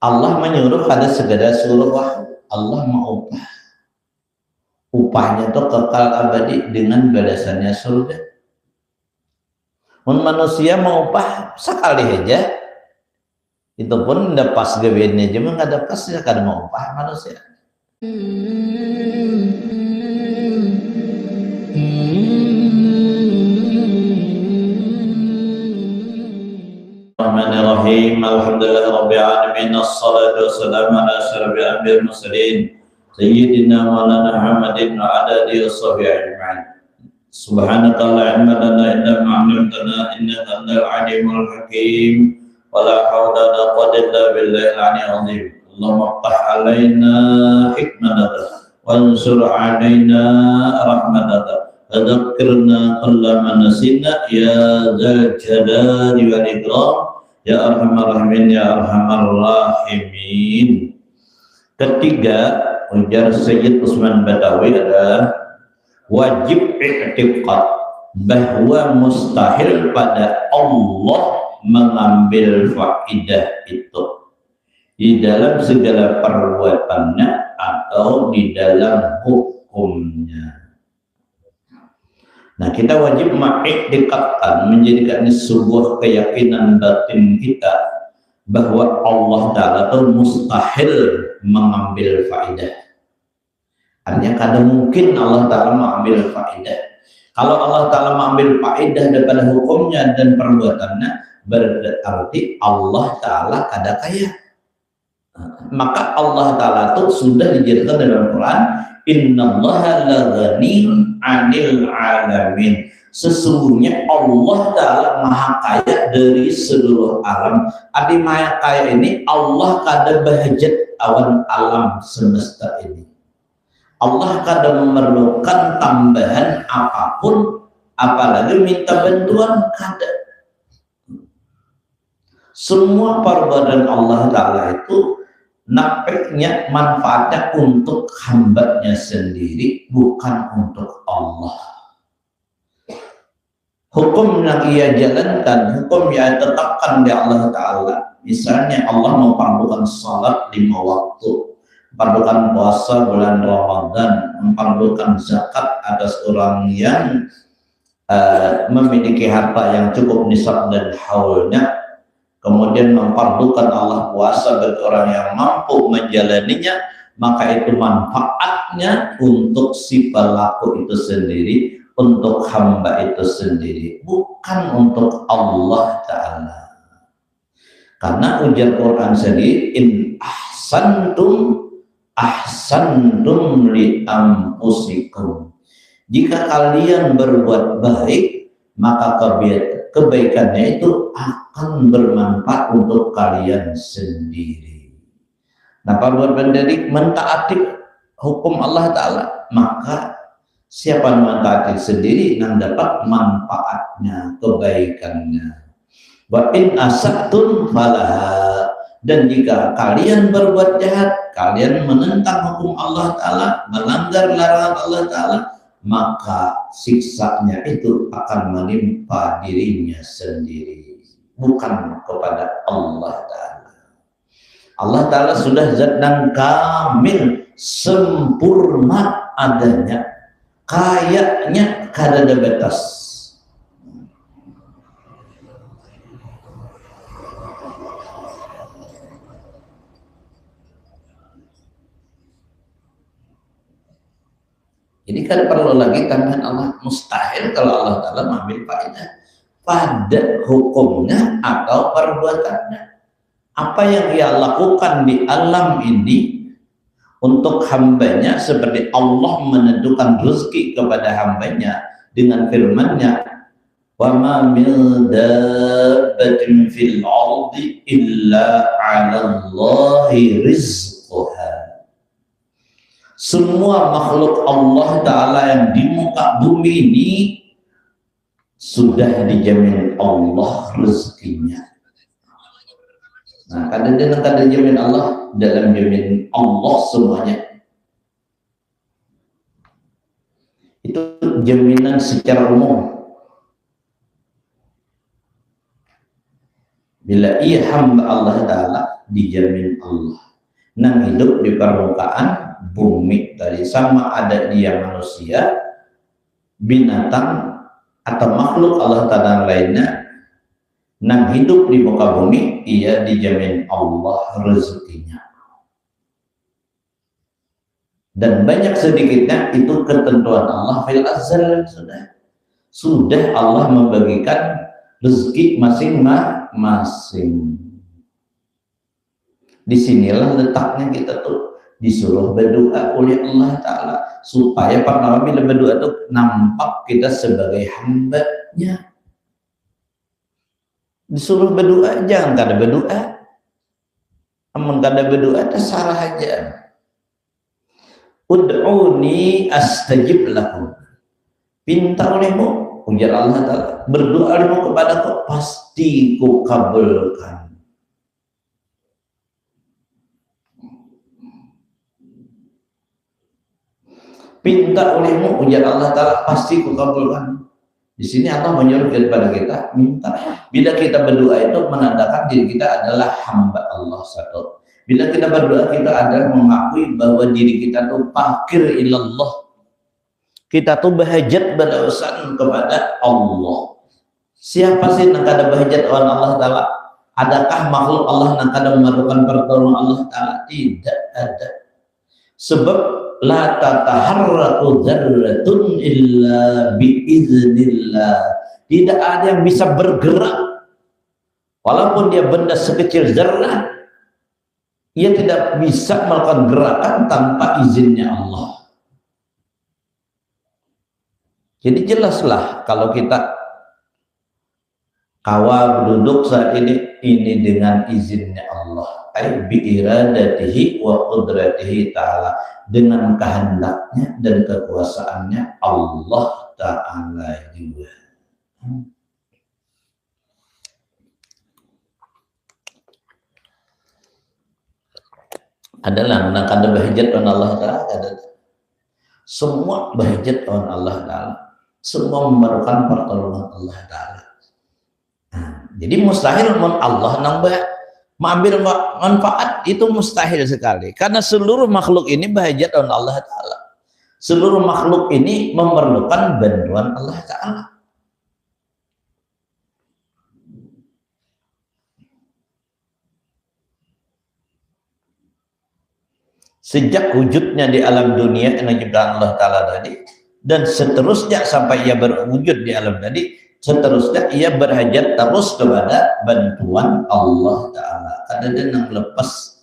Allah menyuruh pada segala suruh Allah mau upahnya itu kekal abadi dengan balasannya surga. Manusia mau upah sekali aja, itu pun udah pas gaweannya aja, nggak ada pasnya kada mau upah manusia. Bismillahirrahmanirrahim. Alhamdulillahirabbil alamin. Assalatu wassalamu ala asyrafil anbiya'i wal mursalin sayyidina maulana Muhammadin wa ala alihi washabihi ajma'in. Subhanaka la ilma lana illa ma 'allamtana innaka antal alimul hakim. Wala haula wala quwwata illa billahil aliyyil azim. Allahumma iftah 'alaina hikmataka wansur 'alaina rahmataka. Adzakirna kullama nasina ya dzal jalali wal ikram ya arhamar rahimin ya arhamar rahimin. Ketiga, ujar Sayyid Utsman Badawi adalah wajib i'tiqad bahwa mustahil pada Allah mengambil faidah itu di dalam segala perbuatannya atau di dalam hukumnya. Nah, kita wajib mengiktikadkan, menjadikan sebuah keyakinan batin kita bahwa Allah Ta'ala itu mustahil mengambil faedah. Artinya kadang mungkin Allah Ta'ala mengambil faedah. Kalau Allah Ta'ala mengambil faedah daripada hukumnya dan perbuatannya, berarti Allah Ta'ala kada kaya. Maka Allah Ta'ala itu sudah dijelaskan dalam Quran, innallaha laghaniyun 'anil 'alamin. Sesungguhnya Allah Ta'ala maha kaya dari seluruh alam. Adi maha kaya ini Allah kada bahajat awan alam semesta ini. Allah kada memerlukan tambahan apapun, apalagi minta bantuan kada. Semua perbuatan Allah Ta'ala itu nampaknya manfaatnya untuk hambanya sendiri, bukan untuk Allah. Hukum yang ia jalankan, hukum yang tetapkan di Allah Ta'ala. Misalnya Allah memperlukan salat 5 waktu, memperlukan puasa bulan Ramadan, memperlukan zakat atas orang yang memiliki harta yang cukup nisab dan haulnya. Kemudian memperlukan Allah puasa bagi orang yang mampu menjalaninya, maka itu manfaatnya untuk si pelaku itu sendiri, untuk hamba itu sendiri, bukan untuk Allah Ta'ala. Karena ujar Quran sendiri, in ahsantum ahsantum li anfusikum. Jika kalian berbuat baik, maka kebaikannya itu akan bermanfaat untuk kalian sendiri. Nah, perbuatan dari mentaati hukum Allah Ta'ala, maka siapa yang mentaati sendiri yang dapat manfaatnya, kebaikannya. Wa in asatun falaha. Dan jika kalian berbuat jahat, kalian menentang hukum Allah Ta'ala, melanggar larangan Allah Ta'ala, maka siksanya itu akan menimpa dirinya sendiri, bukan kepada Allah Ta'ala. Allah Ta'ala sudah zat dan kamil, sempurna adanya, kayaknya kada ada batas. Jadi kan perlu lagi tambahan Allah. Mustahil kalau Allah Ta'ala mengambil faedah pada hukumnya atau perbuatannya. Apa yang ia lakukan di alam ini untuk hambanya, seperti Allah menentukan rezeki kepada hambanya dengan firman-Nya, wa ma min dabbatin fil ardi illa 'ala Allahi rizquha. Semua makhluk Allah Ta'ala yang di muka bumi ini sudah dijamin Allah rezekinya. Nah, kadang-kadang jamin Allah, dalam jamin Allah semuanya. Itu jaminan secara umum. Bila ia hamba Allah Ta'ala dijamin Allah. Nang hidup di permukaan bumi tadi, sama ada dia manusia, binatang atau makhluk Allah Ta'ala lainnya, nang hidup di muka bumi, ia dijamin Allah rezekinya. Dan banyak sedikitnya itu ketentuan Allah fil azal, sudah Allah membagikan rezeki masing-masing. Disinilah letaknya kita tuh disuruh berdoa oleh Allah Ta'ala, supaya pertama bila berdoa itu nampak kita sebagai hamba-Nya. Disuruh berdoa, jangan kada berdoa. Amun kada berdoa tersalah aja. Ud'uni astajib lakum. Pinta olehmu, ujar Allah Ta'ala, berdoa olehmu kepadaku, pasti ku kabulkan. Pinta olehmu, ujar Allah Ta'ala, pasti kukabulkan. Di sini Allah menyuruh kepada kita minta. Bila kita berdoa itu menandakan diri kita adalah hamba Allah satu. Bila kita berdoa, kita adalah mengakui bahwa diri kita tuh fakir ilallah. Kita tuh bahajat berurusan kepada Allah. Siapa sih yang kada bahajat oleh Allah Ta'ala? Adakah makhluk Allah yang kada memerlukan pertolongan Allah Ta'ala? Tidak ada. Sebab la tataharraku dzarratun illa biiznillah. Tidak ada yang bisa bergerak walaupun dia benda sekecil zarrah, ia tidak bisa melakukan gerakan tanpa izinnya Allah. Jadi jelaslah kalau kita kawa duduk saat ini dengan izinnya Allah, ay bi iradatihi wa qudratihi ta'ala, dengan kehendaknya dan kekuasaannya Allah Ta'ala juga. Adalah menangkan bahajat on Allah Ta'ala, ada semua bahajat on Allah Ta'ala, semua memerlukan pertolongan Allah Ta'ala. Jadi mustahil Allah nambah mengambil manfaat, itu mustahil sekali, karena seluruh makhluk ini bahajat on Allah Ta'ala. Seluruh makhluk ini memerlukan bantuan Allah Ta'ala. Sejak wujudnya di alam dunia yang diciptakan Allah Ta'ala tadi, dan seterusnya sampai ia berwujud di alam tadi, seterusnya ia berhajat terus kepada bantuan Allah Ta'ala. Ada yang lepas,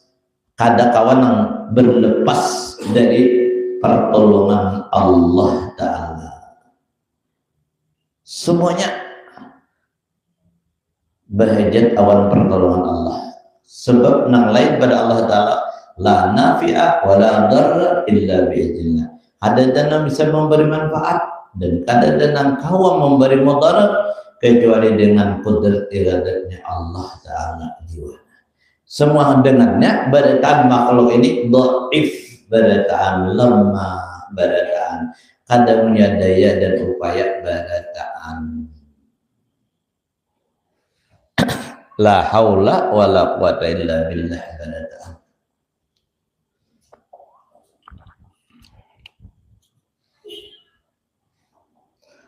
kada kawan yang berlepas dari pertolongan Allah Ta'ala. Semuanya berhajat awan pertolongan Allah. Sebab nang lain pada Allah Ta'ala, la nafi'a wa la darra illa bi'iznillah. Ada yang bisa memberi manfaat dan ada yang kawan memberi mudarat kecuali dengan kudrat iradatnya Allah Ta'ala jiwa. Semua dengannya berataan makhluk ini dhaif, berataan lemah, berataan kada punya daya dan upaya, berataan la haula wa la quwata illa billah, berataan.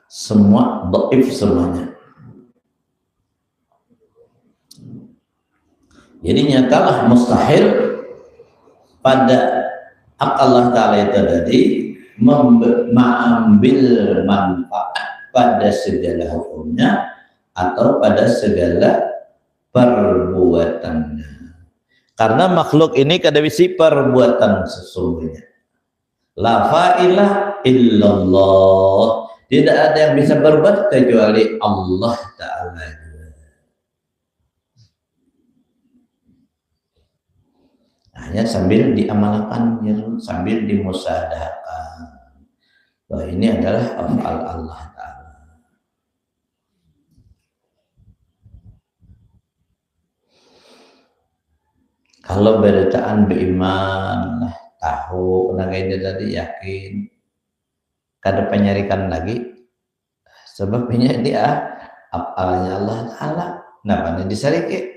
Semua dhaif semuanya. Jadi nyatalah mustahil pada hak Allah Ta'ala itu tadi mengambil manfaat pada segala hukumnya atau pada segala perbuatannya. Karena makhluk ini kada bisa perbuatan sesungguhnya. La fa'ilah illallah. Tidak ada yang bisa berbuat kecuali Allah Ta'ala. Hanya sambil diamalkan, sambil dimusyadarahkan bahwa ini adalah af'al Allah Ta'ala. Kalau beritaan beriman, tahu, nagainya tadi yakin, kada penyarikan lagi, sebabnya dia af'alnya Allah Ta'ala. Nah, mana disariki?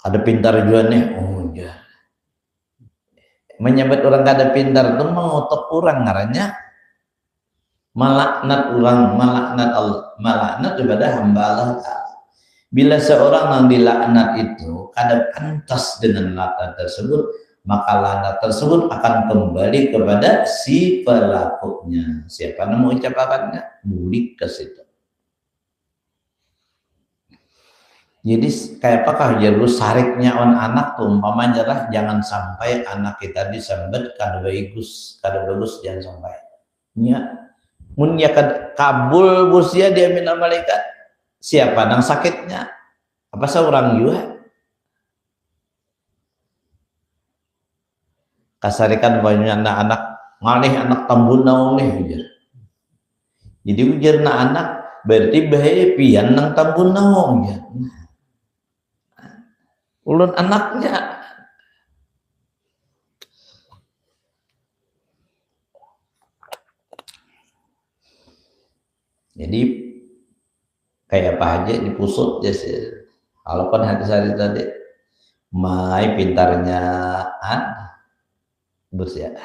Ada pintar juga nih, oh ya. Menyebut orang kada pintar itu mengutuk orang ngarannya melaknat orang, melaknat Allah, melaknat kepada hamba Allah Ta'ala. Bila seorang yang dilaknat itu kada pantas dengan laknat tersebut, maka laknat tersebut akan kembali kepada si pelakunya. Siapa yang mengucapkannya? Bulik ke situ. Jadi kayak apakah jadi sariknya on anak tuh umpamanya lah, jangan sampai anak kita disambet kada bagus jangan sampai. Ya, mun ya kabul busia dia minal malaikat. Siapa nang sakitnya? Apa seorang juga? Kasarikan banyak anak-anak ngalih anak tambun nih ujar. Jadi ujar na anak berarti bahaya pian nang tambun ujar. Ulun anaknya. Jadi kayak apa aja dipusut ya sih. Kalau kan hati hari tadi mai pintarnya bersih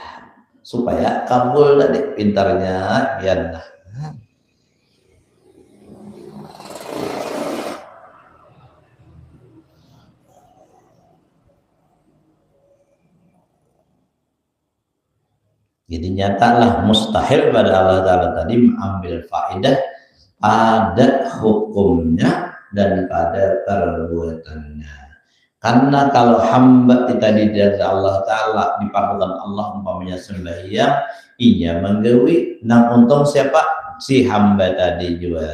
supaya kabul tadi pintarnya ya. Jadi nyatalah mustahil pada Allah Ta'ala tadi mengambil faedah pada hukumnya dan pada perbuatannya. Karena kalau hamba tadi dari Allah Ta'ala dipadukan Allah umpamanya sembahyang, ia menggawi, nah untung siapa? Si hamba tadi juga.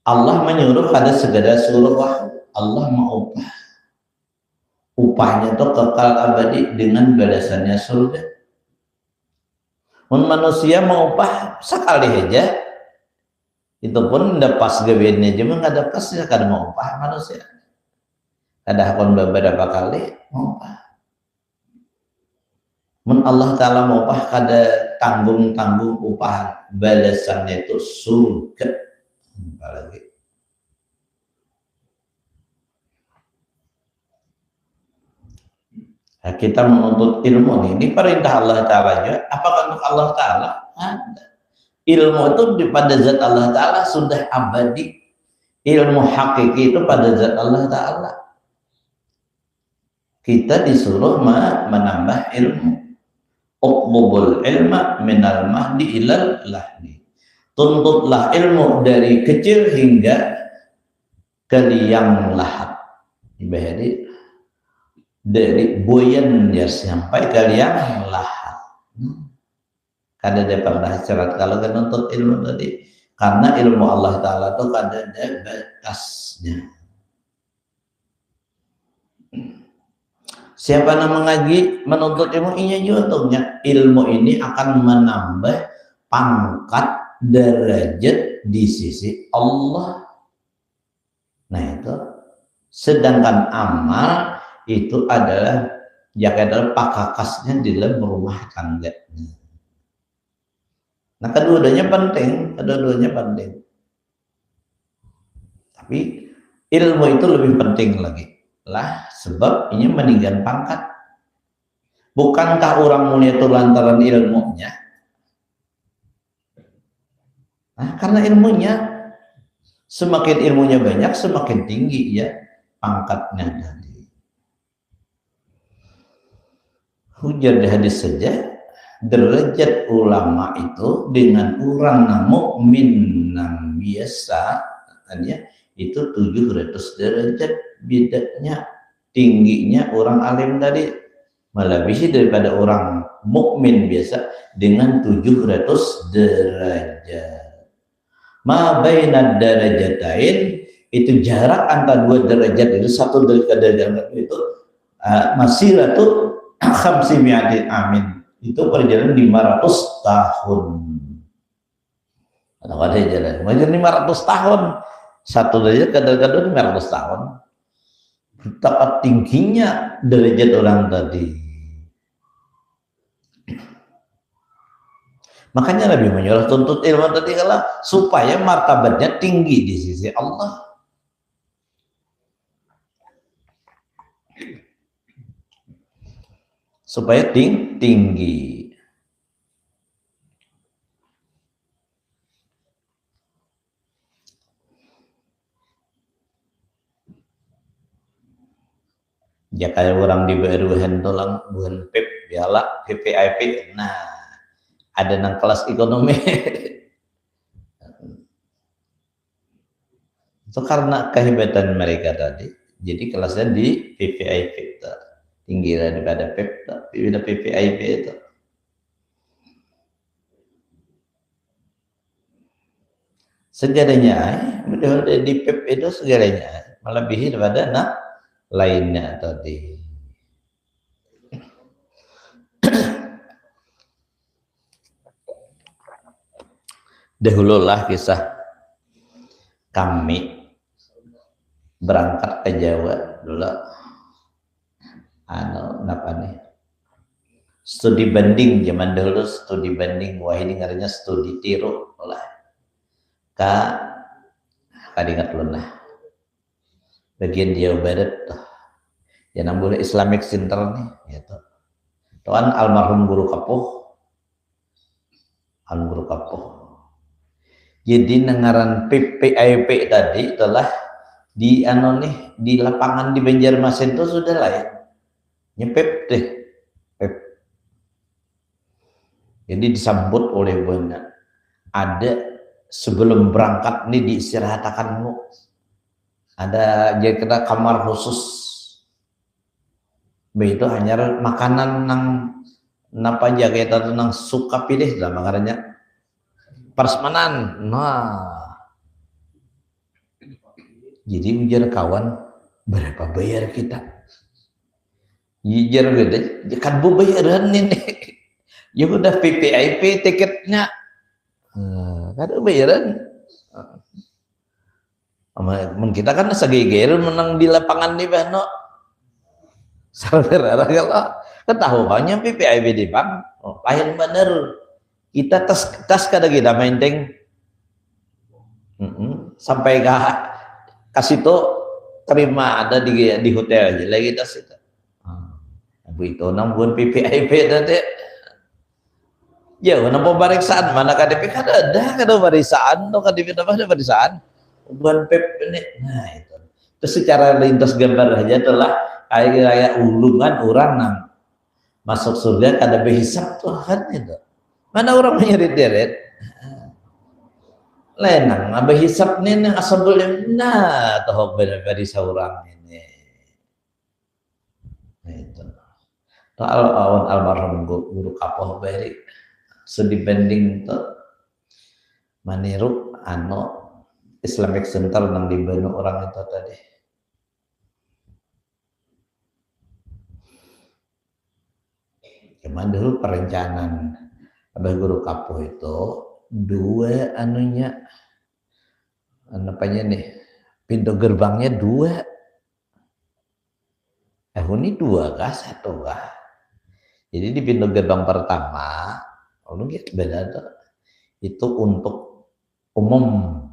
Allah menyuruh pada segala suruh Allah mau upahnya itu kekal abadi dengan balasannya surga. Manusia mau upah sekali aja, itu pun udah pas gawiannya aja nggak ada pasnya, kada mau upah manusia. Ada akun beberapa kali mau upah. Allah Ta'ala mau upah kada tanggung upah balasannya itu surga. Apalagi kita menuntut ilmu ini perintah Allah Ta'ala juga. Apakah untuk Allah Ta'ala? Ada. Ilmu itu pada zat Allah Ta'ala sudah abadi. Ilmu hakiki itu pada zat Allah Ta'ala. Kita disuruh menambah ilmu. Uqbubul ilma minal mahdi ilal lahdi. Tuntutlah ilmu dari kecil hingga ke liang lahat. Ibadah dari boyan dia sampai kalian lahat. Kada ada pernah syarat kalau kan nuntut ilmu tadi, karena ilmu Allah Ta'ala itu kada ada batasnya. Siapa yang mengaji menuntut ilmu ini untungnya ilmu ini akan menambah pangkat derajat di sisi Allah. Nah itu, sedangkan amal itu adalah pakakasnya di dalam rumah tangga. Nah kedua-duanya penting, Tapi ilmu itu lebih penting lagi lah, sebab ini meninggikan pangkat. Bukankah orang mulia itu lantaran ilmunya? Nah, karena ilmunya, semakin ilmunya banyak, semakin tinggi ya pangkatnya tadi. Hujar di hadis saja, derajat ulama itu dengan orang mukmin yang biasa katanya itu 700 derajat bedanya. Tingginya orang alim tadi melebihi daripada orang mukmin biasa dengan 700 derajat. Ma bainad darajatain, itu jarak antara dua derajat itu, satu derajat itu masiratu khamsimi'ati amin, itu perjalanan 500 tahun. Ada jalan macam 500 tahun, satu derajat kadang-kadang 500 tahun. Betapa tingginya derajat orang tadi. Makanya Nabi menyuruh tuntut ilmu tadi kalau supaya martabatnya tinggi di sisi Allah. supaya tinggi. Ya kayak orang di BRUN tulang bukan PIP biala PPIP. Nah, ada nang kelas ekonomi. Itu karena kehebatan mereka tadi. Jadi kelasnya di PPIP tinggi daripada PIP, tapi PPIP itu. Segalanya, di PIP itu segalanya melebihi daripada lainnya tadi. Dahululah kisah kami berangkat ke Jawa dulu. Apa nih? Studi banding zaman dulu, studi banding. Wah ini ngarinya studi tiru lah. Kadingat lunah. Bagian Jawa Barat tuh. Ya namanya Islamic Center nih, gitu. Tuan almarhum guru kapuh. Jadi nengaran PPIP tadi telah di di lapangan di Banjarmasin itu sudah lah ya. Nyepep deh. Pep. Jadi disambut oleh banyak. Ada sebelum berangkat nih diistirahatakanmu. Ada jadi kita kamar khusus. Begitu hanya makanan napa jaga itu nang suka pilih lah makanannya persemanan. Nah, jadi ujar kawan berapa bayar kita? Ujar gede, kan bu bayaran ini. Ya udah PPIP tiketnya, kan bayaran. Kita kan segeger menang di lapangan nih Bano. Saudara kalau ketahuannya PPIP di bank, lain bener. Kita tas kada kita mainteng sampai ke situ terima ada di hotel aja lagi tas itu. Begitu nambun PPIP tadi. Ya, kenapa barisan mana KDP kada ada barisan, no KDP apa ada barisan. Bukan PIP ini. Nah itu. Terus secara lintas gambar aja telah kayak ulungan orang nang masuk surga kada berhisap Tuhan itu. Mana orang menyerit-yerit? Lenang, abah hisap nih nang asal nah toh benar-benar seorang ini. Nah, itu. Awan almarhum guru kapoh beri sedih banding tuh maniru Islamic Center nang di Bandung orang itu tadi. Cuman dulu perencanaan abah guru kapoh itu dua apanya nih pintu gerbangnya dua. Ini dua kah satu kah? Jadi di pintu gerbang pertama, beda tuh. Itu untuk umum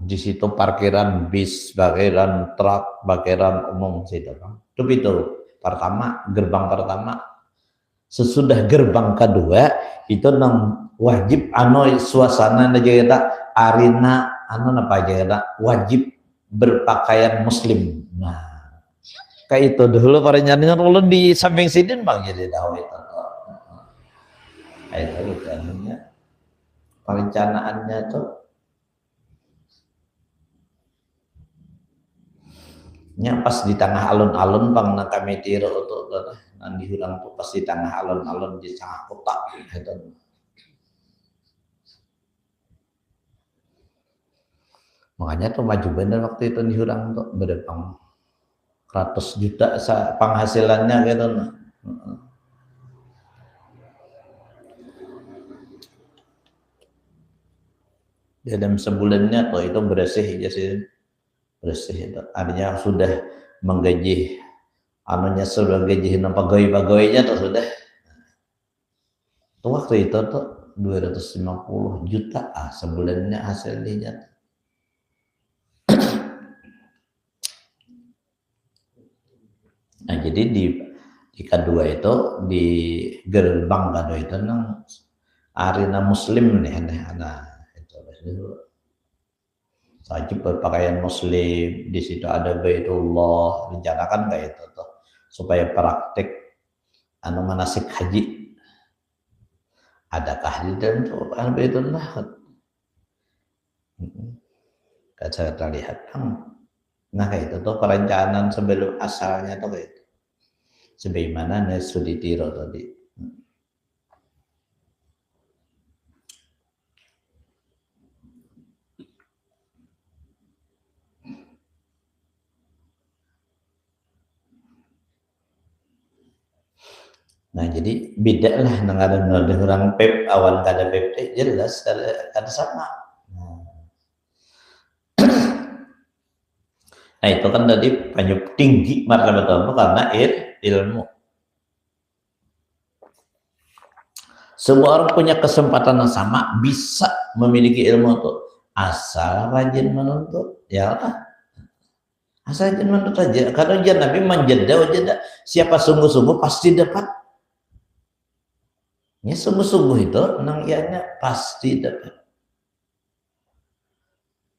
di situ parkiran bis, parkiran truk, parkiran umum situ kan. Itu pintu pertama, gerbang pertama. Sesudah gerbang kedua itu nang wajib suasana kita arena apa aja wajib berpakaian muslim. Nah, kayak itu dulu perencanaan kalau di samping sini bang jadi tahu itu. Kayak itu anunya perencanaannya tuh. Nya pas di tengah alun-alun bang nak kami tiru tuh nanti hilang tuh pas di tengah alun-alun di tengah kota gitu. Makanya tuh maju bener waktu itu di Hurang tuh berapa 100 juta penghasilannya gitu. Dalam sebulannya tuh itu bersih aja sih, bersih itu. Artinya sudah menggaji sudah gaji pegawai-pegawainya tuh sudah. Tuh waktu itu tuh 250 juta sebulannya hasilnya. Nah jadi Di kedua itu di gerbang kado itu nang arena muslim nih anak itu wajib berpakaian muslim, di situ ada Baitullah, rencanakan kayak itu tuh supaya praktik manasik haji. Adakah di dalam tuh Baitullah? Saya lihat nah kayak itu tuh perencanaan sebelum asalnya tuh kayak itu. Sebagaimana Nasuditiro tadi. Nah jadi beda lah dengan orang pep awan kada pep jelas kada sama. Nah itu kan tadi banyak tinggi martabat ilmu karena ilmu. Semua orang punya kesempatan yang sama bisa memiliki ilmu itu asal rajin menuntut ya lah. Asal rajin menuntut aja. Karena ujian Nabi menjeda wajada siapa sungguh-sungguh pasti dapat. Ya sungguh-sungguh itu nang ianya pasti dapat.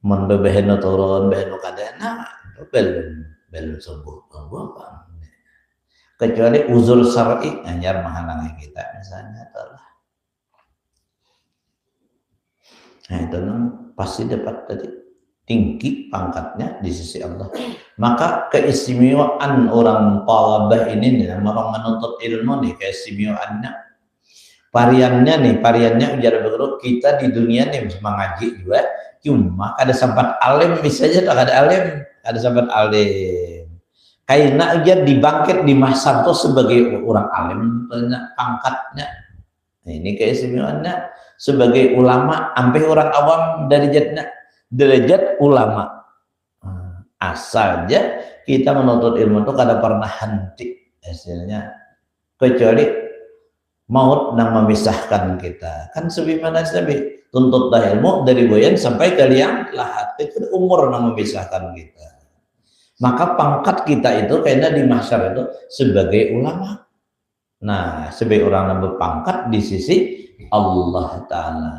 Men bebeheno turun beheno kadana belum sungguh apa. Kecuali uzur syar'i anyar menghalangi kita misalnya telah. Nah itu nang pasti dapat tadi tinggi pangkatnya di sisi Allah. Maka keistimewaan orang talabah ini nih, orang menuntut ilmu nih keistimewaannya. Variannya ujar berguru kita di dunia nih mengaji juga, cuma ada sempat alim misalnya tak ada alim, ada sempat alim. Karena dia dibangkit di masa itu sebagai orang alim, pangkatnya. Nah, ini keistimewaannya sebagai ulama, sampai orang awam derajat ulama. Asalnya kita menuntut ilmu itu kada pernah henti hasilnya, kecuali maut yang memisahkan kita. Kan sebagaimana Nabi tuntutlah ilmu dari boyan sampai ke liang lahat, itu umur yang memisahkan kita. Maka pangkat kita itu karena di mahsyar itu sebagai ulama. Nah, sebagai orang yang berpangkat di sisi Allah Ta'ala.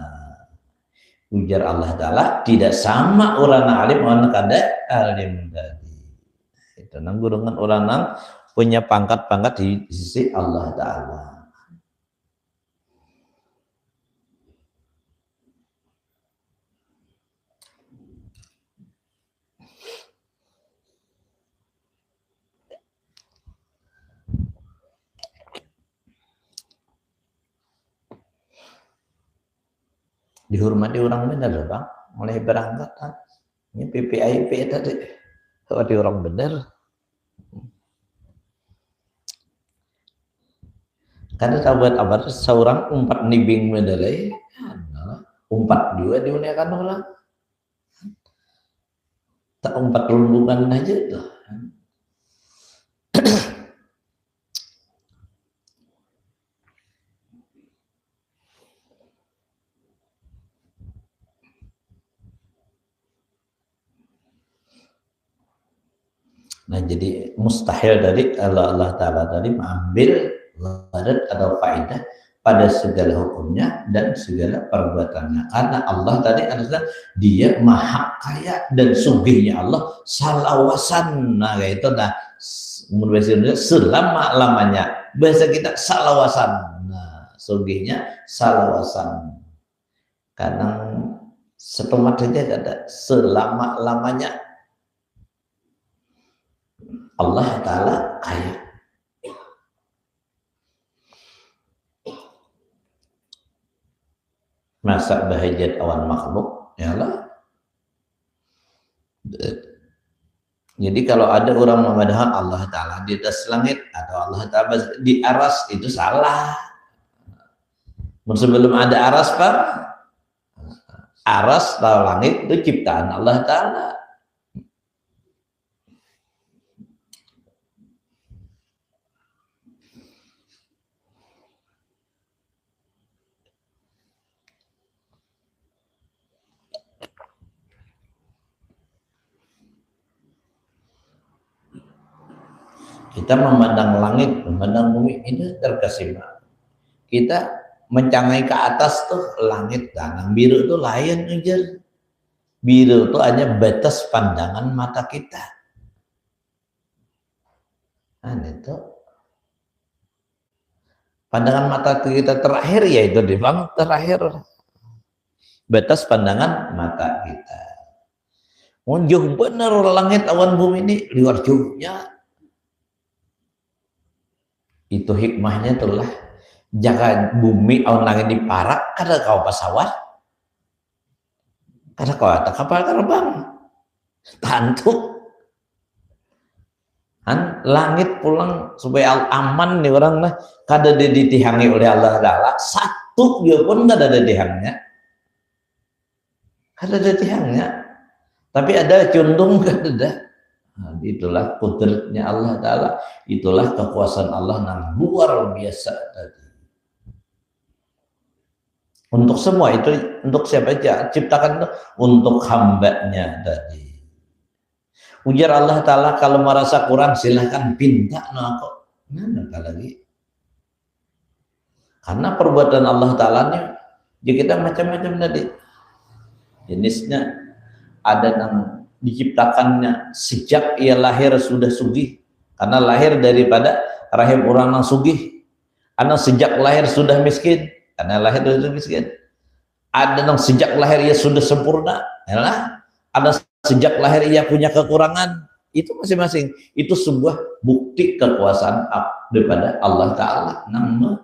Ujar Allah Ta'ala tidak sama orang alim orang kada alim tadi. Itu nang gurungan orang nang punya pangkat-pangkat di sisi Allah Ta'ala. Dihormati orang benar Bang, mulai berangkat ini PPIP tadi kalau di orang benar karena sahabat abar seorang umpat nibing medalai umpat juga diuniakan orang tak umpat lumbungan aja tuh. Nah jadi mustahil tadi Allah Ta'ala tadi mengambil gharat atau faedah pada segala hukumnya dan segala perbuatannya, karena Allah tadi adalah dia maha kaya dan sugihnya Allah salawasan. Nah itu nah menurut bahasa Indonesia selama-lamanya, bahasa kita salawasan. Nah sugihnya salawasan, kadang setelah saja ada selama-lamanya. Allah Ta'ala kaya. Masa bahajat awan makhluk ya lah. Jadi kalau ada orang memandang Allah Ta'ala di atas langit atau Allah Ta'ala di aras, itu salah. Sebelum ada aras Pak, aras atau langit itu ciptaan Allah Ta'ala. Kita memandang langit, memandang bumi, ini terkesima. Kita mencangai ke atas tuh langit, tanah biru tuh lain aja. Biru itu hanya batas pandangan mata kita. Nah, itu pandangan mata kita terakhir yaitu di bang terakhir. Batas pandangan mata kita. Jauh bener langit awan bumi ini luar jauhnya. Itu hikmahnya itulah jaga bumi awan langit diparak kada kau pesawat, kada kau ada kapal terbang, tantu kan langit pulang supaya aman nih orang lah kada ditihangi oleh Allah Taala, satu dia pun kada ada dihangnya, kada ada dihangnya, tapi ada condong kada ada. Nah, itulah kudratnya Allah Ta'ala, itulah kekuasaan Allah yang luar biasa tadi. Untuk semua itu, untuk siapa aja ciptakan itu untuk hambanya tadi. Ujar Allah Ta'ala, kalau merasa kurang silahkan pinta kok. Mana lagi? Karena perbuatan Allah Ta'ala nya kita macam-macam tadi. Jenisnya ada yang diciptakannya sejak ia lahir sudah sugih, karena lahir daripada rahim orang yang sugih. Ada sejak lahir sudah miskin, karena lahir sudah miskin. Ada yang sejak lahir ia sudah sempurna, ada sejak lahir ia punya kekurangan. Itu masing-masing itu sebuah bukti kekuasaan daripada Allah Ta'ala. Nama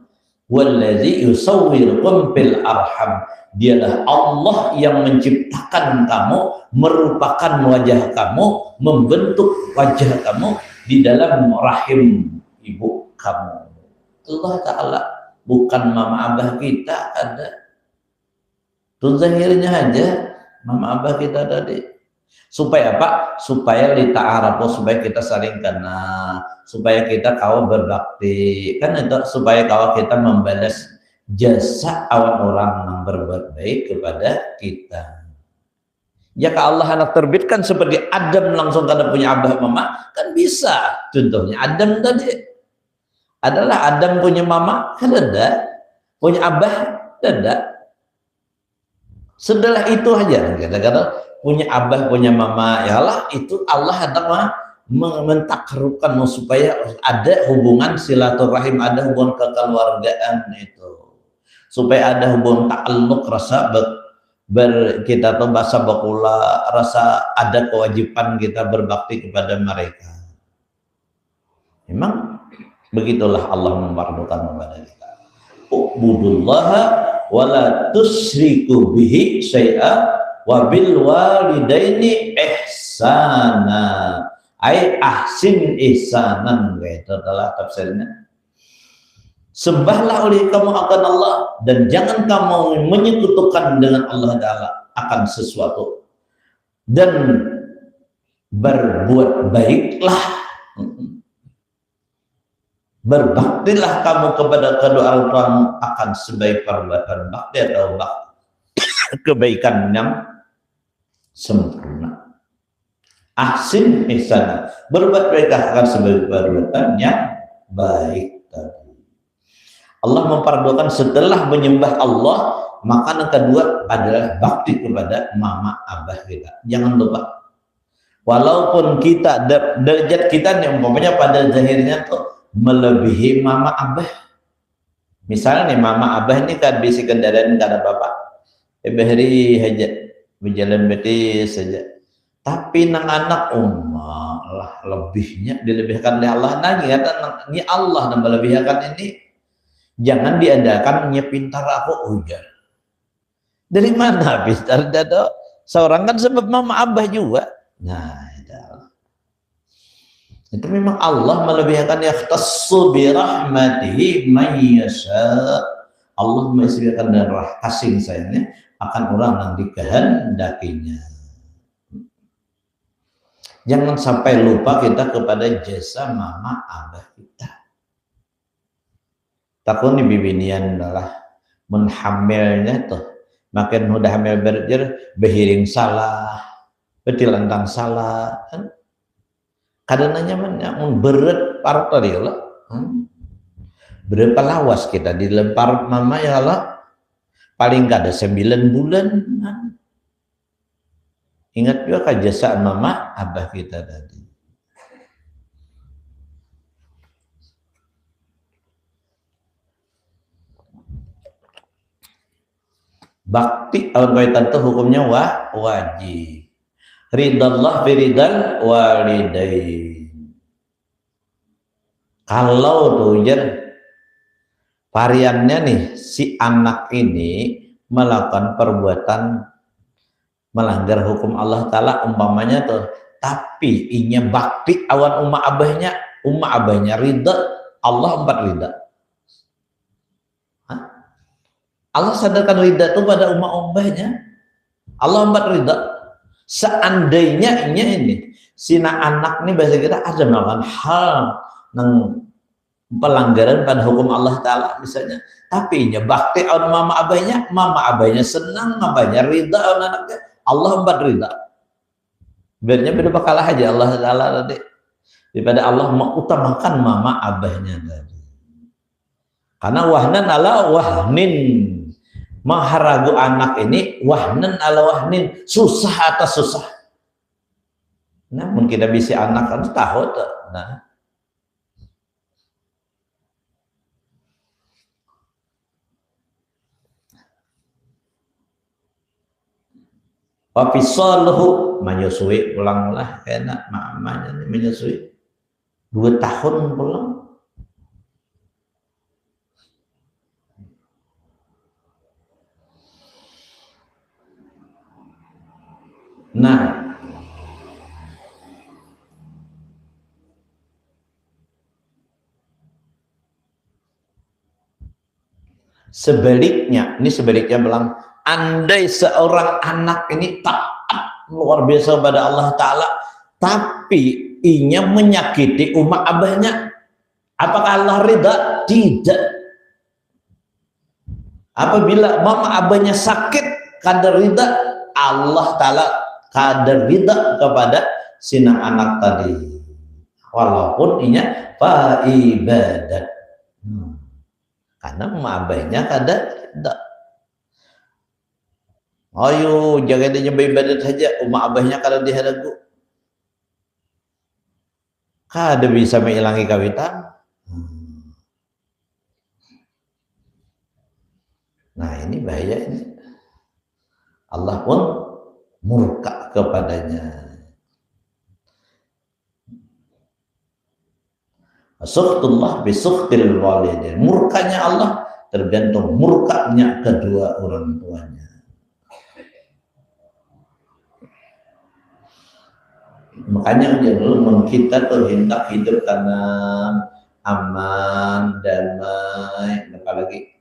wallazi yusawwirukum fil arham, dialah Allah yang menciptakan kamu, merupakan wajah kamu, membentuk wajah kamu di dalam rahim ibu kamu. Allah Ta'ala, bukan mama abah kita ada. Itu zahirnya aja mama abah kita tadi. Supaya apa? Supaya lita'arafu, supaya kita saling kenal, supaya kita kau berbakti. Kan itu supaya kau kita membalas jasa awan orang yang berbuat baik kepada kita. Jika Allah anak terbitkan seperti Adam langsung kada punya abah mama, kan bisa. Contohnya Adam tadi adalah Adam punya mama, kan ada, punya abah, ada. Setelah itu aja kadang-kadang punya abah, punya mama, ya Allah, itu Allah hendak mentakarubkan supaya ada hubungan silaturahim, ada hubungan kekeluargaan itu, supaya ada hubungan ta'alluq, rasa kita tuh bahasa bakula, rasa ada kewajiban kita berbakti kepada mereka. Memang begitulah Allah memfardukan kepada kita. Ubudullaha wala tusyriku bihi syai'a wa bil walidaini ihsana, ai ahsin ihsanan, itu adalah tafsirnya. Sembahlah oleh kamu akan Allah dan jangan kamu menyekutukan dengan Allah Ta'ala akan sesuatu, dan berbuat baiklah, berbaktilah kamu kepada kedua orang tuamu akan sebaik perbuatan bakti atau kebaikan yang sempurna. Ahsin ihsana, berbuat baiklah akan sebaik perbuatan yang baik tadi. Allah memperdoakan setelah menyembah Allah, maka yang kedua adalah bakti kepada mama abah kita. Jangan lupa, walaupun kita derajat kita yang umpamanya pada zahirnya tuh melebihi mama abah. Misalnya nih mama abah ini kan bisi kendaraan kada bapak, behri aja berjalan betis saja, tapi nang anak lah lebihnya dilebihkan oleh Allah. Nah ini Allah yang melebihkan ini. Jangan diandalkan pintar aku ujar. Dari mana pintar dado? Seorang kan sebab mama abah juga. Nah, itu memang Allah melebihkan yakhtassu bi rahmatihi man yasha. Allah melebihkan dan kasih sayangnya akan orang yang dikehendakinya. Jangan sampai lupa kita kepada jasa mama abah kita. Takun bibinian adalah menhamilnya tuh, makin udah hamil berjer behiring salah, betilantang salah, kan? kadang nanya berat parut tadi Allah. Berapa lawas kita dilempar mama ya Allah, paling gak ada 9 bulan. Ingat juga kejasaan mama abah kita tadi. Bakti awan kaitan itu hukumnya wajib. Ridallah firidal walidain. Kalau tuh variannya nih, si anak ini melakukan perbuatan melanggar hukum Allah Ta'ala umpamanya tuh, tapi inya bakti awan umma abahnya ridha, Allah 4 ridha. Allah sadarkan ridha itu pada umma abahnya, Allah 4 ridha. Seandainya ini sina anak nih bahasa kita ada melakukan hal yang pelanggaran pada hukum Allah Ta'ala misalnya, tapi nya bakti awan mama abahnya senang, abahnya ridha awan anaknya, Allah 4 ridha. Biarnya beda bakalah aja Allah Ta'ala tadi daripada Allah mengutamakan mama abahnya tadi, karena wahnan ala wahnin, maharagu anak ini wahnan ala wahnin, susah atas susah. Nah mungkin kita bisa anak kan tahu tuh. Nah wafisaluhu menyusui, pulanglah enak mamanya menyusui 2 tahun pulang. Nah sebaliknya bilang, andai seorang anak ini taat luar biasa pada Allah Ta'ala, tapi inya menyakiti umat abahnya, apakah Allah ridha? Tidak. Apabila mama abahnya sakit, kadar ridha Allah Ta'ala, kadar ridha kepada sina anak tadi, walaupun inya ibadat, karena mama abahnya kadar ridha. Ayo jangan dia beribadat saja, umat abahnya kalau dihadagu kada bisa mengilangi kawitan. Nah ini bahaya ini, Allah pun murka kepadanya. Sukhtullah bisukhtil walidain, murkanya Allah tergantung murkanya kedua orang tuanya. Makanya dulu kita tuh hendak hidup tenang, aman, damai, apalagi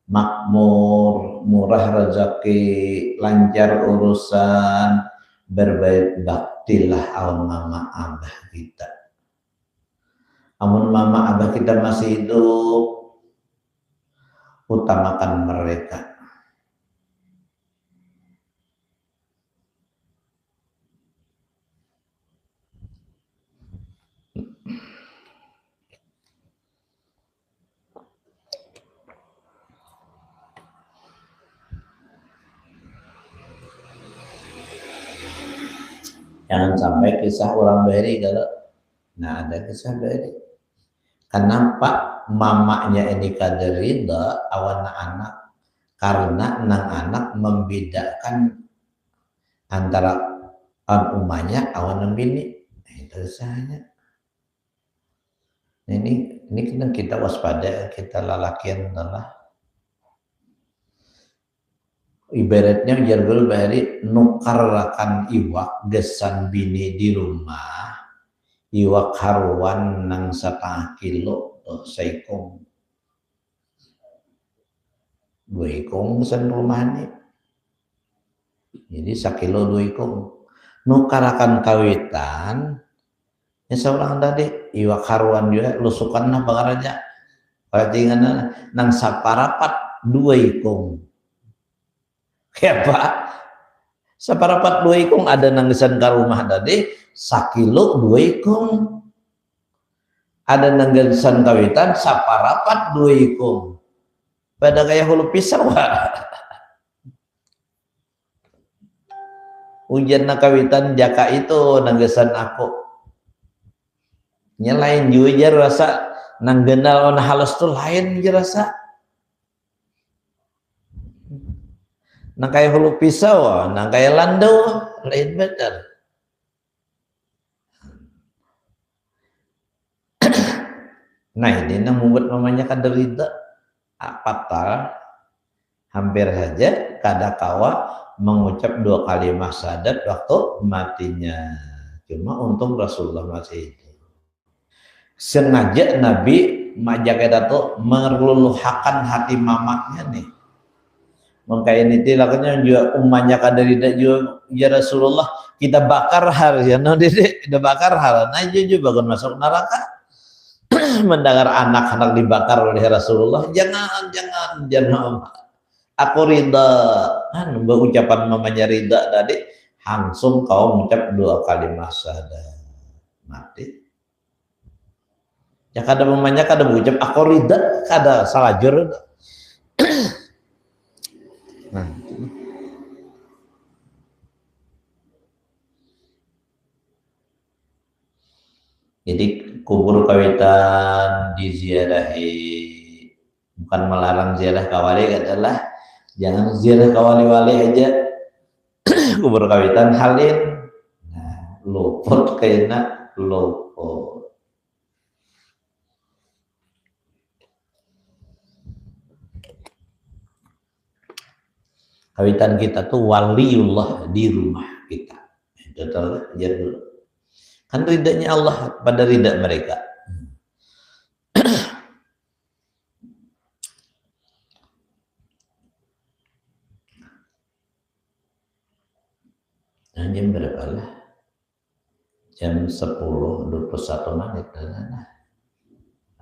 makmur, murah rezeki, lancar urusan, berbaik baktilah awan mama abah kita. Amun mama abah kita masih hidup, utamakan mereka. Jangan sampai kisah orang Bahari kalau, nah ada kisah Bahari. Kenapa mamanya ini kadar ridha awan anak? Karena nang anak membedakan antara umahnya awan bini. Itu saja. Ini kita waspada, kita lalakian adalah ibaratnya jargol Bahari nukarrakan iwak gesan bini di rumah, iwak haruan nang 1/2 kilo seikong 2 ikong gesan rumah ini, jadi 1 kilo 2 ikong nukarakan kawitan ya seorang tadi iwak haruan juga lusukan nah bangaraja katingan nang saparapat 2 ikong. Ya Pak, Saparapat dua ikung ada nanggesan ka rumah tadi sakilo dua ikung. Ada nanggesan kawitan saparapat dua ikung. Pada kayak hulu pisau. Ujian nakawitan jaka itu nanggesan aku. Nyelain juga rasa nanggenal on halus tuh lain rasa. Nang kayak hulu pisau, nang kayak landau lain bener. Nah ini nang membuat mamanya kada rida apatal hampir saja kada kawa mengucap 2 kalimat syahadat waktu matinya. Cuma untung Rasulullah masih itu. Sengaja Nabi majak itu merluluhakan hati mamaknya nih. Maka ini tilaknya juga umatnya kada rida juga ya Rasulullah kita bakar har ya no dede kita bakar har nah juga bagun masuk neraka. Mendengar anak-anak dibakar oleh Rasulullah, jangan aku rida. Kan ucapan mamanya rida tadi langsung kau mengucap 2 kalimat syahadat mati. Ya kada mamanya kada mengucap aku rida kada salah jur. Nah. Jadi kubur kawitan diziarahi, bukan melarang ziarah kawali adalah jangan ziarah kawali-wali aja. Kubur kawitan halin, nah, luput kena luput. Kawitan kita tuh waliullah di rumah kita. Itu adalah dulu. Kan ridanya Allah pada rida mereka. Nah, jam berapa lah? Jam 10:21 menit.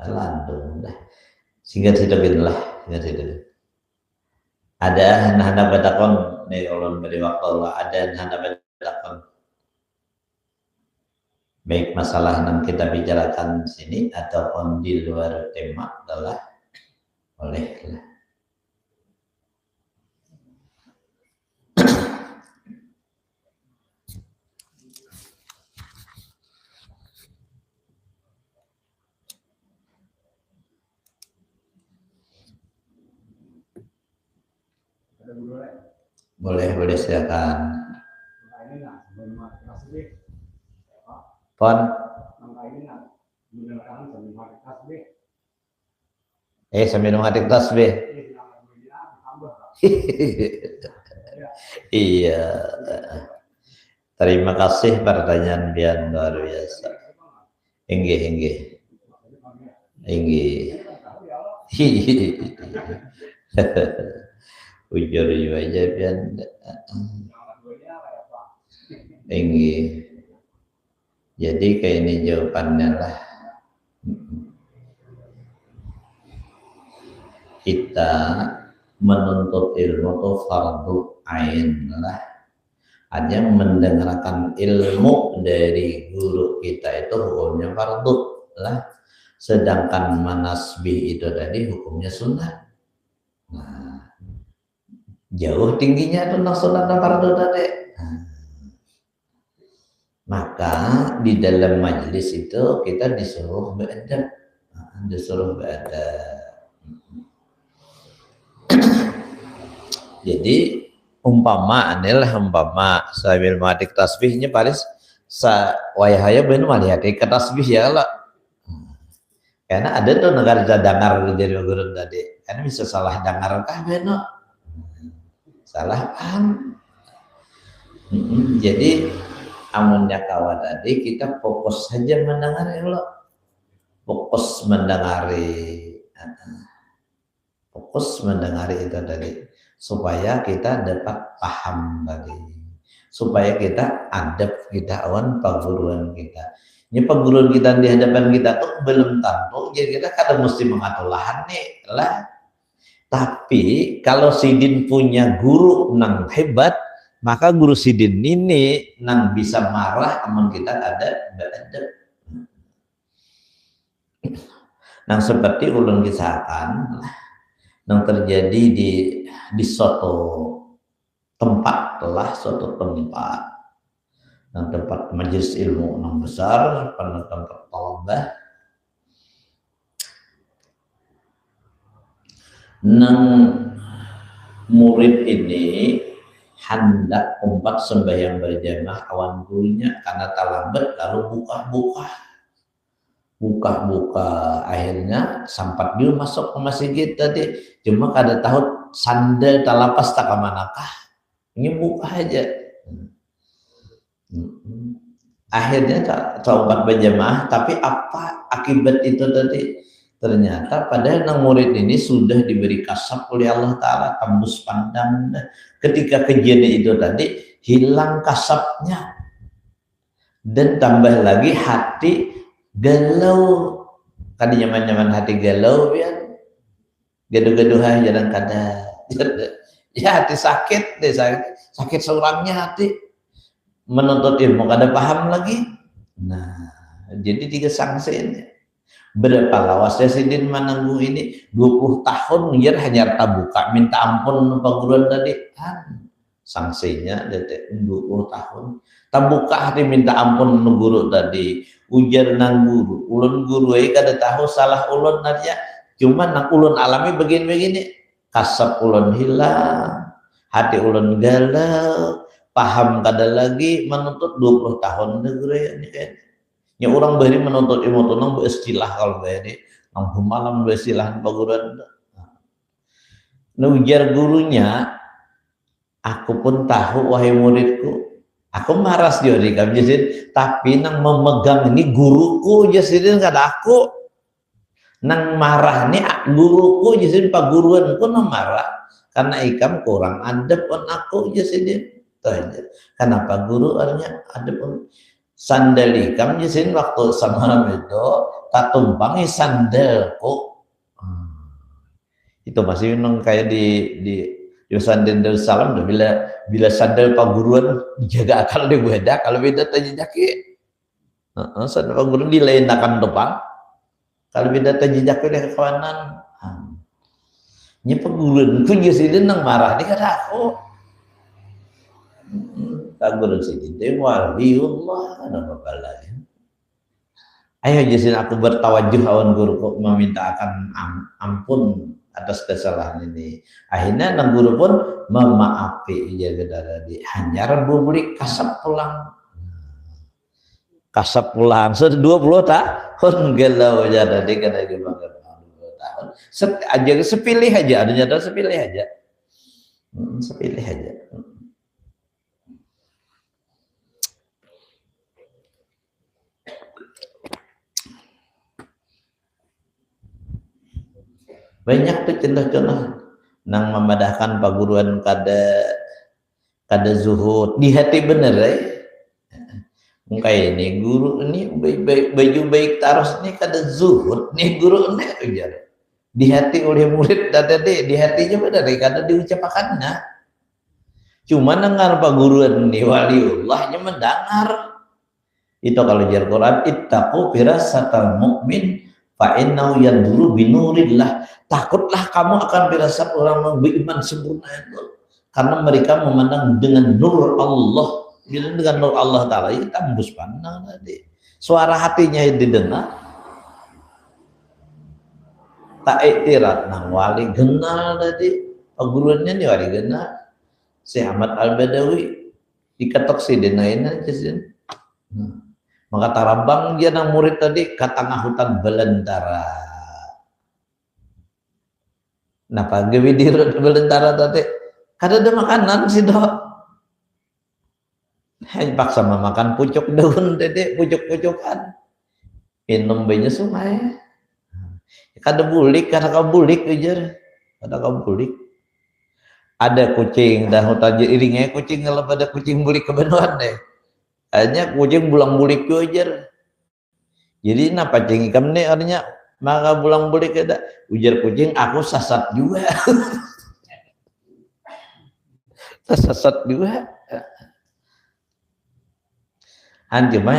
Landung dah. Singkat-singkat lah. Ada hana batakon nih ulun beri waktu Allah. Ada hana batakon. Baik masalah yang kita bicarakan di sini ataupun di luar tema adalah bolehlah. Boleh silakan. Pon. Sambil mengatik tasbih. Iya. Terima kasih pertanyaan pian luar biasa. Inggih. Ujur aja pian. Inggih. Jadi kayak ini jawabannya lah. Kita menuntut ilmu itu fardu ain lah. Ada yang mendengarkan ilmu dari guru kita itu hukumnya fardu lah. Sedangkan manasbih itu tadi hukumnya sunnah. Nah, jauh tingginya tentang sunnah dan fardu tadi. Maka di dalam majelis itu kita disuruh beradab, Jadi umpama sambil matik tasbihnya paris wayahaya bener malihatik ke tasbih ya lah. Karena ada tuh negara dengar dari guru tadi, karena bisa salah dengar kah bener, salah paham. Jadi amunnya kawan tadi kita fokus saja mendengar Allah, fokus mendengari itu tadi supaya kita dapat paham tadi, supaya kita adab kita awan perguruan kita. Ini perguruan kita di hadapan kita tuh belum tentu jadi kita kadang mesti mengatur lahan nih lah. Tapi kalau sidin punya guru nang hebat, Maka guru sidin ini nang bisa marah amun kita ada beradab. Nang seperti ulun kisahkan nang terjadi di suatu tempat nang tempat majelis ilmu nang besar pada tempat talabah nang murid ini hendak umpat sembahyang berjamaah awan gurunya karena terlambat lalu buka akhirnya sampai dia masuk ke masjid tadi cuma kada tahu sandal talapas tak kemanakah ini buka aja akhirnya umpat berjamaah tapi apa akibat itu tadi ternyata padahal nang murid ini sudah diberi kasab oleh Allah Ta'ala tembus pandang ketika kejadian itu tadi hilang kasabnya dan tambah lagi hati galau kan nyaman hati galau ya gaduh-gaduhan jalan kada ya hati sakit deh sakit seorangnya hati menuntut ilmu kada paham lagi nah jadi 3 sanksi ini berapa lawasnya sidin menanggung ini 20 tahun biar hanya tabuka minta ampun perguruan tadi kan sanksinya 20 tahun tabuka hati minta ampun guru tadi ujar nang guru ulun guru kada tahu salah ulun aja cuma nang ulun alami begini kasab ulun hilang hati ulun galau paham kada lagi menuntut 20 tahun negeri ini kan ya orang beri menuntut ilmu tunang beristilah kalau beri nang malam beristilah perguruan ujar gurunya aku pun tahu wahai muridku aku maras dia di kami jadi tapi nang memegang ini guruku jadi nggak ada aku nang marah ini guruku jadi pak guruan pun marah karena ikam kurang adab pun aku jadi kenapa guru artinya adab pun sandal ikam jadi waktu semalam itu tak tumpangi sandalku itu masih nang kayak di Yosan Darussalam bila sandal paguruan dijaga akal dia beda kalau beda tanya jaki sandal paguruan dilenakan depan kalau beda tanya jaki dia ke kawanan nya paguruan pun jadi nang marah dia kata aku paguruan sini dia waliullah ada apa lagi ayo jadi aku bertawajuh awan guruku meminta akan ampun atas kesalahan ini akhirnya nang guru pun memaafi jaga tadi hanya publik kasap pulang sudah 20 tahun galau aja tadi kada dibangga 20 tahun aja sepilih aja adanya ada sepilih aja banyak tuh contoh-contoh nang memadahkan paguruan kada zuhud di hati bener kayak ini guru ini baju baik taros ini kada zuhud nih guru ini ujar di hati oleh murid tadi di hatinya bener kada diucapkannya cuma dengar paguruan ini waliullahnya mendengar itu kalau jar Quran ittaqu firasatal mu'min fa innahu yaduru binurillah takutlah kamu akan firasat orang beriman sempurna itu karena mereka memandang dengan nur Allah dengan nur Allah Ta'ala itu tembus pandang tadi suara hatinya didengar tak iktirat nang wali genal tadi paguruannya nih wali genal Syekh Ahmad Al-Badawi diketok si denain aja sih maka tarabang dia nang murid tadi ke tengah hutan belantara. Napa gawe di belantara tadi? Kada ada makanan sih dok. Hanya paksa makan pucuk daun tadi, pucuk-pucukan. Minum banyak sungai. Kada bulik, kada kau bulik ujar. Kada kau bulik. Ada kucing dah hutan iringnya kucing kalau pada kucing bulik kebenuan deh. Hanya kucing bulang bulik ujar. Jadi napa cing ikam nih artinya maka bulang bulik ada ujar kucing aku sasat juga. Sasat juga. Cuma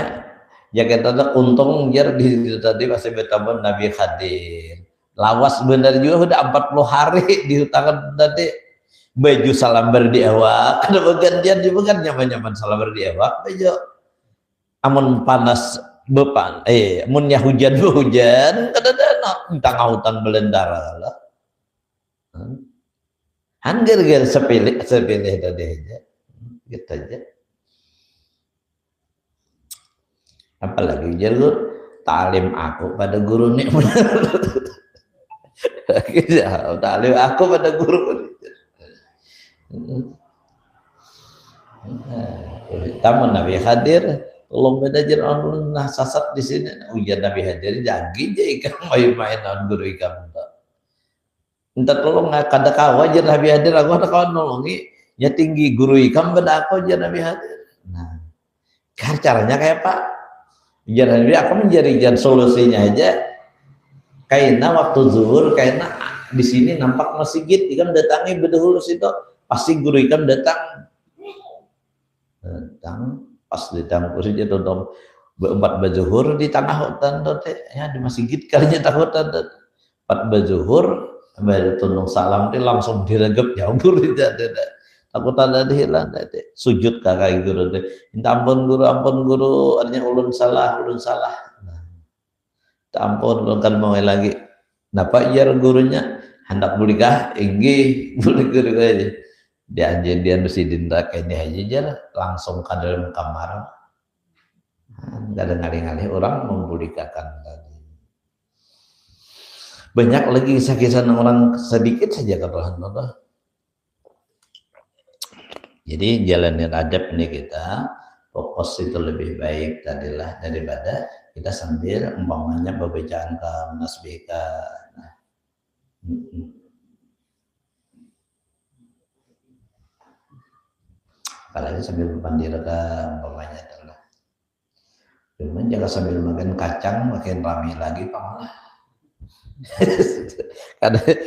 ya kita untung jar di tadi masih bertemu Nabi Khadir. Lawas benar juga udah 40 hari di tangan tadi baju salam berdiawak. Kada bergantian juga kan nyaman-nyaman salam berdiawak baju. Amun panas bepan, amunnya hujan kada ada tentang hutan belendara lah. Hanger sepilih tadi aja, gitu aja. Apalagi jalur talim aku pada guru nih. Talim aku pada guru. Tamu Nabi Khadir. Tolong beda jangan nah sasat di sini. Ujian Nabi Hadir jagi je ikan main-main on guru ikan. Entah tolong kada kawa aja Nabi Hadir aku ada kawan nolongi ya tinggi guru ikan beda aku aja Nabi Hadir. Nah, caranya kayak Pak. Ujian Nabi aku menjadikan solusinya aja. Kayaknya waktu zuhur kayaknya di sini nampak masjid ikan datangi bedahulu situ pasti guru ikan datang. Pas datang kursi dia tonton empat bazuhur di tanah hutan ya di masjid kalinya takut ada empat bazuhur baru tundung salam dia langsung diregep jambur tidak takut ada hilang sujud kakak guru minta ampun guru artinya ulun salah nah, ampun ulun kan mau lagi napa jar gurunya hendak bulikah inggi bulik guru aja dia mesti dindak ini aja langsung ke dalam kamar nggak ada ngalih-ngalih orang membudikakan tadi banyak lagi kisah-kisah orang sedikit saja keperluan Allah. Jadi jalanin adab nih kita fokus itu lebih baik tadilah daripada kita sambil umpamanya pembacaan ke nasbika. Nah, apalagi sambil pandirkan umpamanya adalah cuman jangan sambil makan kacang makin ramai lagi pamalah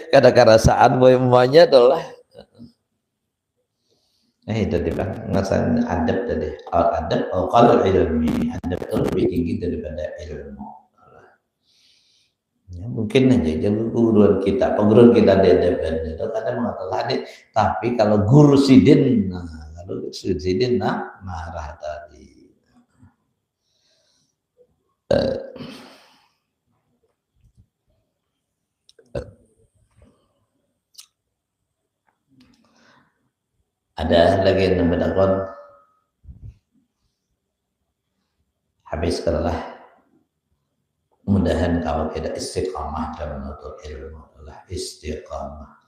kada kerasaan umpamanya adalah itu dia ngasan adab tadi adab kalau ilmi adab itu lebih tinggi daripada ilmu ya, mungkin aja guruan kita penguruan kita itu kadang mengatakan tapi kalau guru sidin Sidin marah tadi. Ada lagi yang membedakan habis kalah mudahan kalau kita istiqamah dalam menuntut ilmu adalah istiqamah.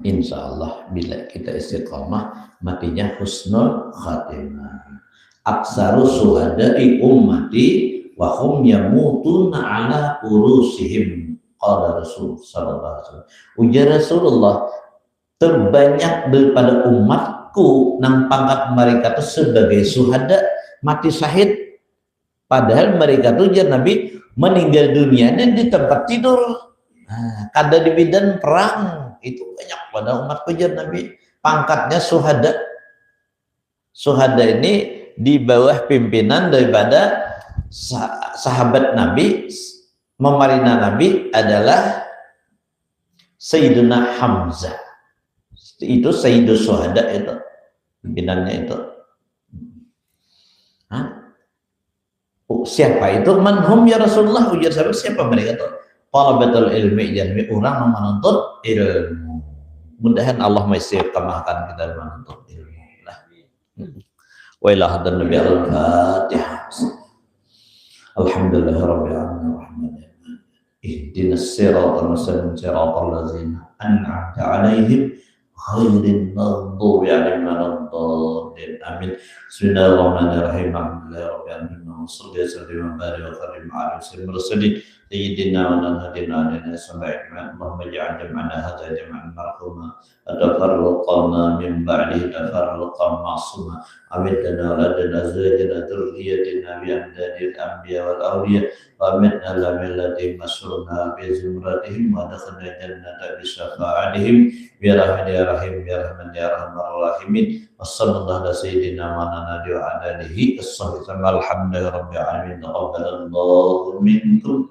Insya Allah bila kita istiqamah matinya husnul khatimah. Aksaru suhada'i ummati wa hum yamutuna ala urusihim qala Rasul sallallahu alaihi wasallam. Ujar Rasulullah terbanyak daripada umatku nang pangkat mereka itu sebagai suhada mati syahid padahal mereka itu ujar Nabi meninggal dunianya di tempat tidur. Nah, kada di bidan perang itu banyak pada umat ujar Nabi pangkatnya suhada. Suhada ini di bawah pimpinan daripada sahabat Nabi memarina Nabi adalah Sayyiduna Hamzah. Itu Sayyidus Suhada itu pimpinannya itu. Siapa itu? Manhum ya Rasulullah ujar siapa mereka itu? Talabatul ilmi jadi orang menuntut ilmu. Mudahan Allah mengistiqamahkan kita menuntut ilmu. Wa ila hadan nabi al-Fatihah. Alhamdulillah rabbil alamin. Ihdinas siratal mustaqim siratal ladzina an'amta 'alaihim ghairil maghdubi 'alaihim waladdallin. Amin. Bismillahirrahmanirrahim. Alhamdulillah rabbil alamin. Wassallallahu alaihi wa sallam ala sayyidina سيدنا ونهدنا علينا سمع اللهم اجعل جمعنا هذا جمعا مرحوما وتفرقنا من بعده تفرقا معصوما أمتنا ولدنا أزواجنا ذريتنا بأمداد الأنبياء والأولياء وأمتنا لملتهم مسرنا بزمرتهم وادخلنا الجنة بشفاعتهم برحمة يا رحيم يا رحمن يا أرحم الراحمين وصلى الله على سيدنا sayyidina wa nadi wa ala alihi as-sahbihi alhamdulillahi rabbil alamin taqabbalallahu minkum